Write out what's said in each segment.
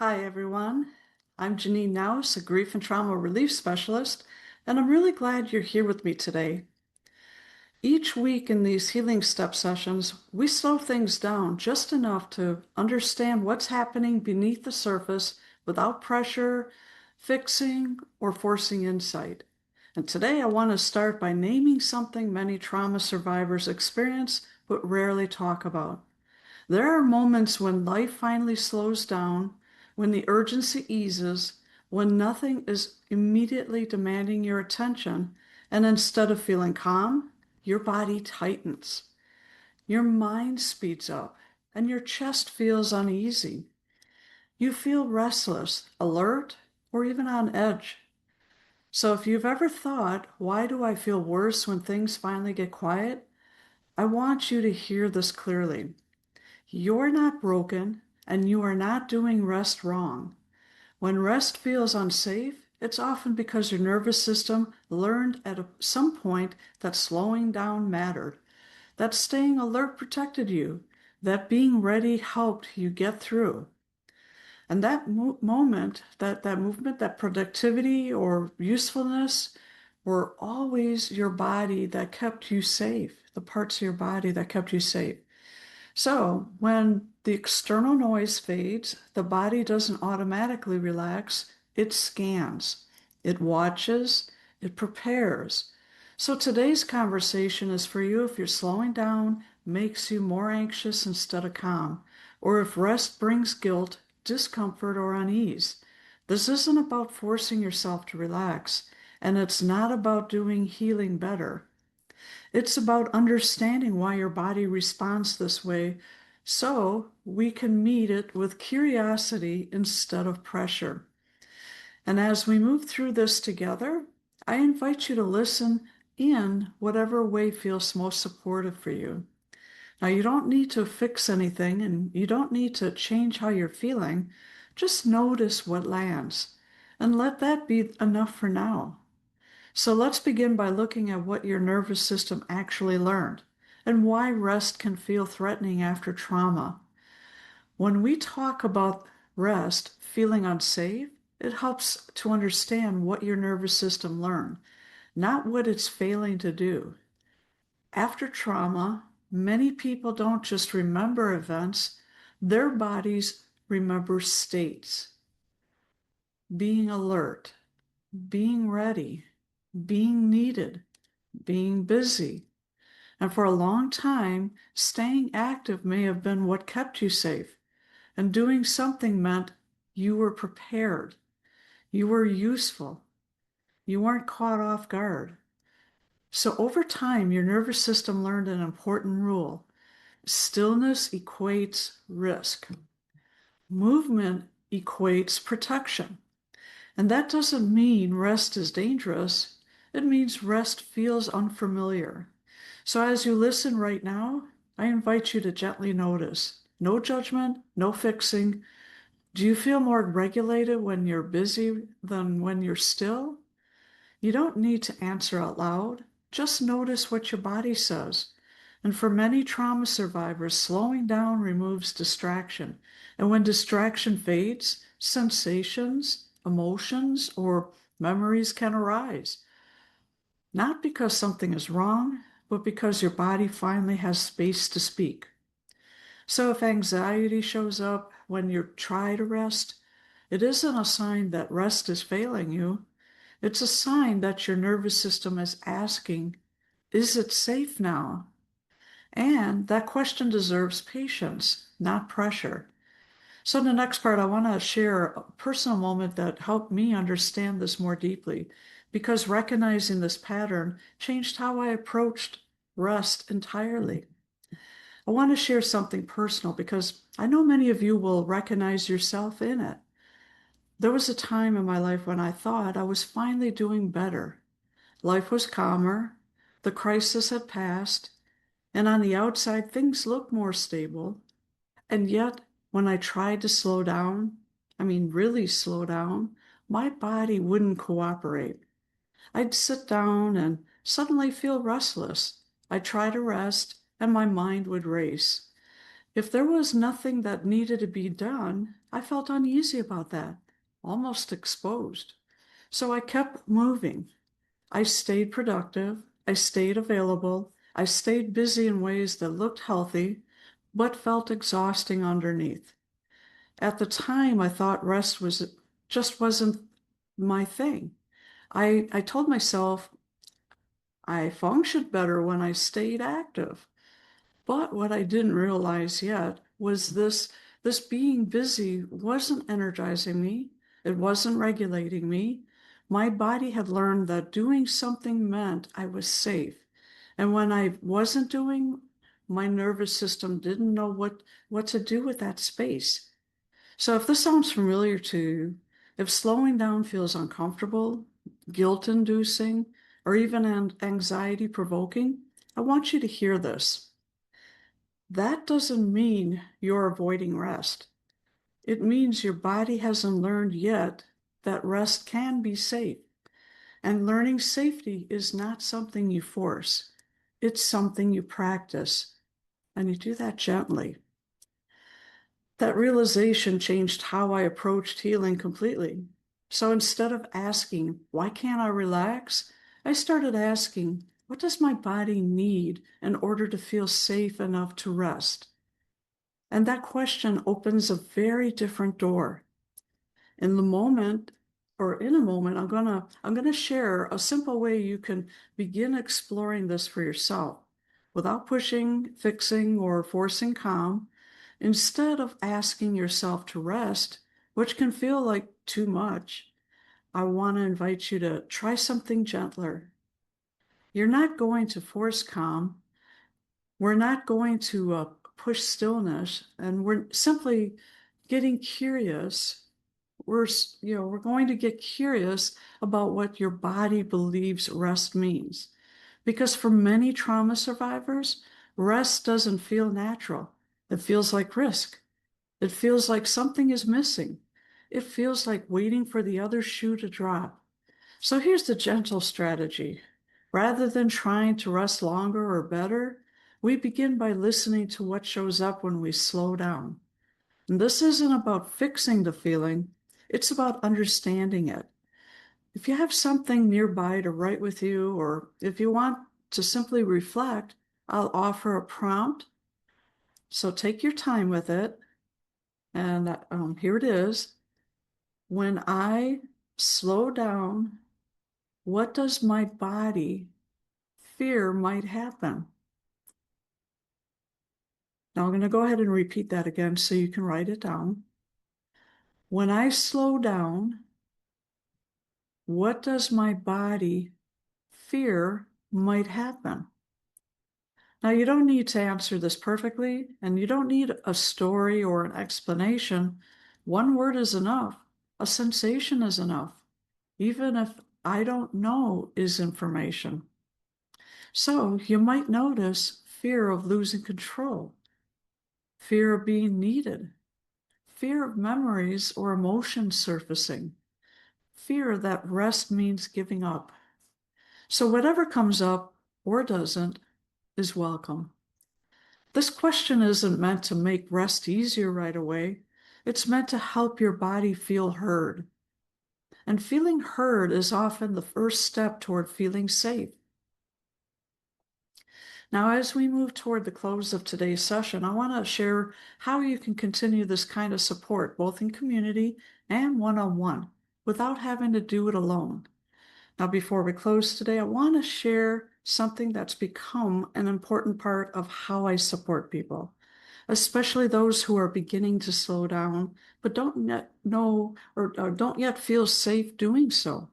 Hi, everyone. I'm Janine Naus, a grief and trauma relief specialist, and I'm really glad you're here with me today. Each week in these healing step sessions, we slow things down just enough to understand what's happening beneath the surface without pressure, fixing, or forcing insight. And today I want to start by naming something many trauma survivors experience but rarely talk about. There are moments when life finally slows down, when the urgency eases, when nothing is immediately demanding your attention, and instead of feeling calm, your body tightens, your mind speeds up, and your chest feels uneasy. You feel restless, alert, or even on edge. So if you've ever thought, why do I feel worse when things finally get quiet? I want you to hear this clearly. You're not broken, and you are not doing rest wrong. When rest feels unsafe, it's often because your nervous system learned at some point that slowing down mattered, that staying alert protected you, that being ready helped you get through. And that moment, that movement, that productivity or usefulness were always your body that kept you safe, the parts of your body that kept you safe. So, when the external noise fades, the body doesn't automatically relax, it scans, it watches, it prepares. So, today's conversation is for you if you're slowing down, makes you more anxious instead of calm, or if rest brings guilt, discomfort, or unease. This isn't about forcing yourself to relax, and it's not about doing healing better. It's about understanding why your body responds this way so we can meet it with curiosity instead of pressure. And as we move through this together, I invite you to listen in whatever way feels most supportive for you. Now, you don't need to fix anything and you don't need to change how you're feeling. Just notice what lands and let that be enough for now. So let's begin by looking at what your nervous system actually learned and why rest can feel threatening after trauma. When we talk about rest feeling unsafe, it helps to understand what your nervous system learned, not what it's failing to do. After trauma, many people don't just remember events, their bodies remember states, being alert, being ready, being needed, being busy. And for a long time, staying active may have been what kept you safe, and doing something meant you were prepared, you were useful, you weren't caught off guard. So over time, your nervous system learned an important rule. Stillness equates risk. Movement equates protection. And that doesn't mean rest is dangerous. It means rest feels unfamiliar. So as you listen right now, I invite you to gently notice. No judgment, no fixing. Do you feel more regulated when you're busy than when you're still? You don't need to answer out loud. Just notice what your body says. And for many trauma survivors, slowing down removes distraction. And when distraction fades, sensations, emotions, or memories can arise. Not because something is wrong, but because your body finally has space to speak. So if anxiety shows up when you try to rest, it isn't a sign that rest is failing you. It's a sign that your nervous system is asking, is it safe now? And that question deserves patience, not pressure. So, in the next part, I want to share a personal moment that helped me understand this more deeply because recognizing this pattern changed how I approached rest entirely. I want to share something personal because I know many of you will recognize yourself in it. There was a time in my life when I thought I was finally doing better. Life was calmer, the crisis had passed, and on the outside, things looked more stable. And yet, when I tried to slow down, I mean, really slow down, my body wouldn't cooperate. I'd sit down and suddenly feel restless. I'd try to rest, and my mind would race. If there was nothing that needed to be done, I felt uneasy about that, almost exposed. So I kept moving. I stayed productive. I stayed available. I stayed busy in ways that looked healthy, but felt exhausting underneath. At the time, I thought rest was just wasn't my thing. I told myself I functioned better when I stayed active. But what I didn't realize yet was this being busy wasn't energizing me. It wasn't regulating me. My body had learned that doing something meant I was safe. And when I wasn't doing, my nervous system didn't know what to do with that space. So if this sounds familiar to you, if slowing down feels uncomfortable, guilt-inducing, or even anxiety provoking, I want you to hear this. That doesn't mean you're avoiding rest. It means your body hasn't learned yet that rest can be safe. And learning safety is not something you force, it's something you practice. And you do that gently. That realization changed how I approached healing completely. So instead of asking, why can't I relax? I started asking, what does my body need in order to feel safe enough to rest? And that question opens a very different door. In the moment, or in a moment, I'm gonna share a simple way you can begin exploring this for yourself without pushing, fixing, or forcing calm. Instead of asking yourself to rest, which can feel like too much, I want to invite you to try something gentler. You're not going to force calm. We're not going to push stillness, and we're simply getting curious. We're going to get curious about what your body believes rest means. Because for many trauma survivors, rest doesn't feel natural. It feels like risk. It feels like something is missing. It feels like waiting for the other shoe to drop. So here's the gentle strategy. Rather than trying to rest longer or better, we begin by listening to what shows up when we slow down. And this isn't about fixing the feeling, it's about understanding it. If you have something nearby to write with you, or if you want to simply reflect, I'll offer a prompt. So take your time with it. And here it is. When I slow down, what does my body fear might happen? Now I'm going to go ahead and repeat that again so you can write it down. When I slow down, what does my body fear might happen? Now, you don't need to answer this perfectly, and you don't need a story or an explanation. One word is enough. A sensation is enough. Even if I don't know is information. So you might notice fear of losing control, fear of being needed, fear of memories or emotions surfacing, fear that rest means giving up. So whatever comes up or doesn't is welcome. This question isn't meant to make rest easier right away. It's meant to help your body feel heard. And feeling heard is often the first step toward feeling safe. Now, as we move toward the close of today's session, I want to share how you can continue this kind of support, both in community and one-on-one, without having to do it alone. Now, before we close today, I want to share something that's become an important part of how I support people, especially those who are beginning to slow down, but don't yet know or don't yet feel safe doing so.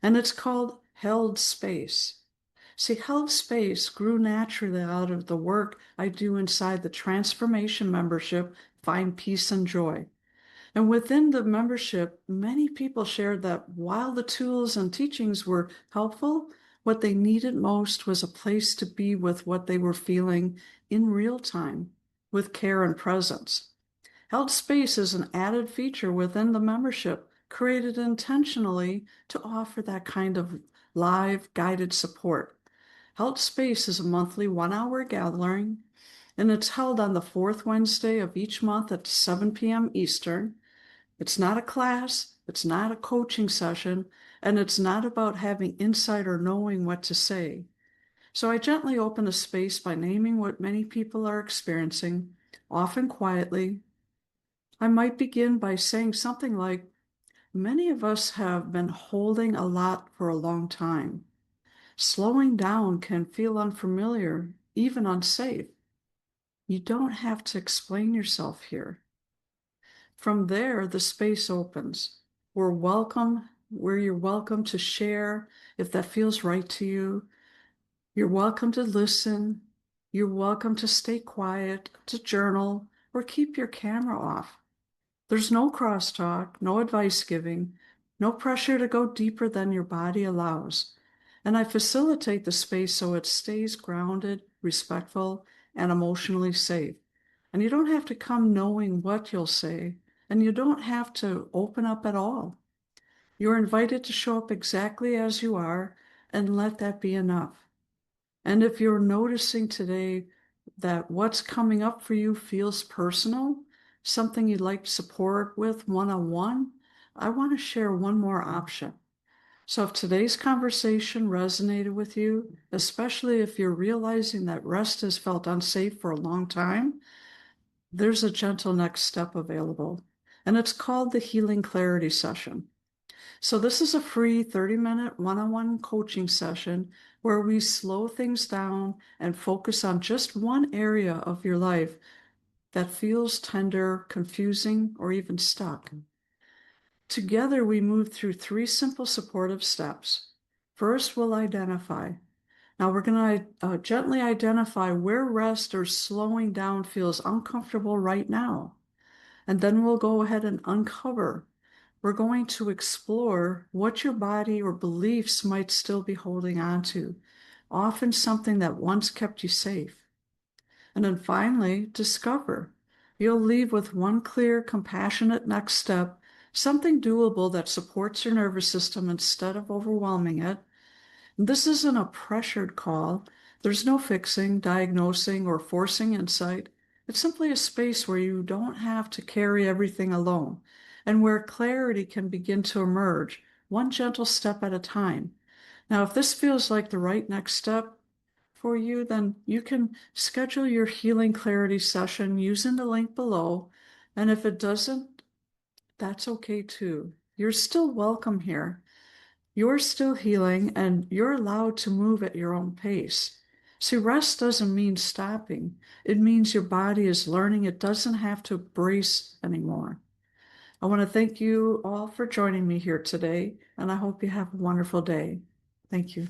And it's called held space. See, held space grew naturally out of the work I do inside the transformation membership, Find Peace and Joy. And within the membership, many people shared that while the tools and teachings were helpful, what they needed most was a place to be with what they were feeling in real time, with care and presence. Held space is an added feature within the membership, created intentionally to offer that kind of live guided support. Held Space is a monthly 1 hour gathering and it's held on the fourth Wednesday of each month at 7 p.m. Eastern. It's not a class, it's not a coaching session, and it's not about having insight or knowing what to say. So I gently open a space by naming what many people are experiencing, often quietly. I might begin by saying something like, many of us have been holding a lot for a long time. Slowing down can feel unfamiliar, even unsafe. You don't have to explain yourself here. From there, the space opens. Where you're welcome to share if that feels right to you. You're welcome to listen. You're welcome to stay quiet, to journal, or keep your camera off. There's no crosstalk, no advice giving, no pressure to go deeper than your body allows. And I facilitate the space so it stays grounded, respectful, and emotionally safe. And you don't have to come knowing what you'll say, and you don't have to open up at all. You're invited to show up exactly as you are and let that be enough. And if you're noticing today that what's coming up for you feels personal, something you'd like support with one-on-one, I want to share one more option. So if today's conversation resonated with you, especially if you're realizing that rest has felt unsafe for a long time, there's a gentle next step available, and it's called the Healing Clarity Session. So this is a free 30-minute one-on-one coaching session where we slow things down and focus on just one area of your life that feels tender, confusing, or even stuck. Together, we move through three simple supportive steps. First, we'll identify. Now, we're going to gently identify where rest or slowing down feels uncomfortable right now. And then we'll go ahead and uncover. We're going to explore what your body or beliefs might still be holding on to, often something that once kept you safe. And then finally, discover. You'll leave with one clear, compassionate next step, something doable that supports your nervous system instead of overwhelming it. This isn't a pressured call. There's no fixing, diagnosing, or forcing insight. It's simply a space where you don't have to carry everything alone and where clarity can begin to emerge, one gentle step at a time. Now, if this feels like the right next step for you, then you can schedule your healing clarity session using the link below. And if it doesn't, that's okay too. You're still welcome here. You're still healing and you're allowed to move at your own pace. See, rest doesn't mean stopping. It means your body is learning it doesn't have to brace anymore. I want to thank you all for joining me here today, and I hope you have a wonderful day. Thank you.